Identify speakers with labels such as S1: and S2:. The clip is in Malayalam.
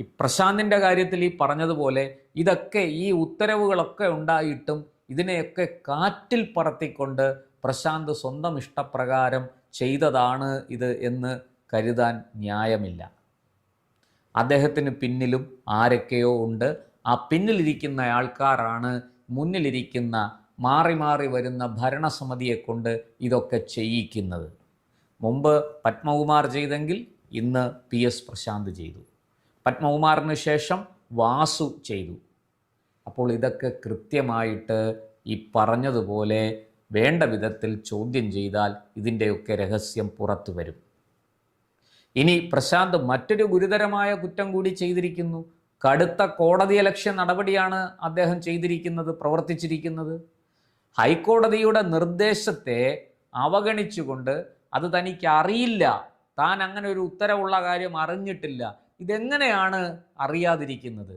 S1: ഈ പ്രശാന്തിൻ്റെ കാര്യത്തിൽ ഈ പറഞ്ഞതുപോലെ ഇതൊക്കെ ഈ ഉത്തരവുകളൊക്കെ ഉണ്ടായിട്ടും ഇതിനെയൊക്കെ കാറ്റിൽ പറത്തിക്കൊണ്ട് പ്രശാന്ത് സ്വന്തം ഇഷ്ടപ്രകാരം ചെയ്തതാണ് ഇത് എന്ന് കരുതാൻ ന്യായമില്ല. അദ്ദേഹത്തിന് പിന്നിലും ആരൊക്കെയോ ഉണ്ട്. ആ പിന്നിലിരിക്കുന്ന ആൾക്കാരാണ് മുന്നിലിരിക്കുന്ന മാറി മാറി വരുന്ന ഭരണസമിതിയെ കൊണ്ട് ഇതൊക്കെ ചെയ്യിക്കുന്നത്. മുമ്പ് പത്മകുമാർ ചെയ്തെങ്കിൽ ഇന്ന് PS പ്രശാന്ത് ചെയ്തു. പത്മകുമാറിന് ശേഷം വാസു ചെയ്തു. അപ്പോൾ ഇതൊക്കെ കൃത്യമായിട്ട് ഈ പറഞ്ഞതുപോലെ വേണ്ട വിധത്തിൽ ചോദ്യം ചെയ്താൽ ഇതിൻ്റെയൊക്കെ രഹസ്യം പുറത്തു വരും. ഇനി പ്രശാന്ത് മറ്റൊരു ഗുരുതരമായ കുറ്റം കൂടി ചെയ്തിരിക്കുന്നു. കടുത്ത കോടതിയലക്ഷ്യ നടപടിയാണ് അദ്ദേഹം ചെയ്തിരിക്കുന്നത്, പ്രവർത്തിച്ചിരിക്കുന്നത്. ഹൈക്കോടതിയുടെ നിർദ്ദേശത്തെ അവഗണിച്ചുകൊണ്ട് അത് തനിക്ക് അറിയില്ല, താൻ അങ്ങനെ ഒരു ഉത്തരവുള്ള കാര്യം അറിഞ്ഞിട്ടില്ല. ഇതെങ്ങനെയാണ് അറിയാതിരിക്കുന്നത്?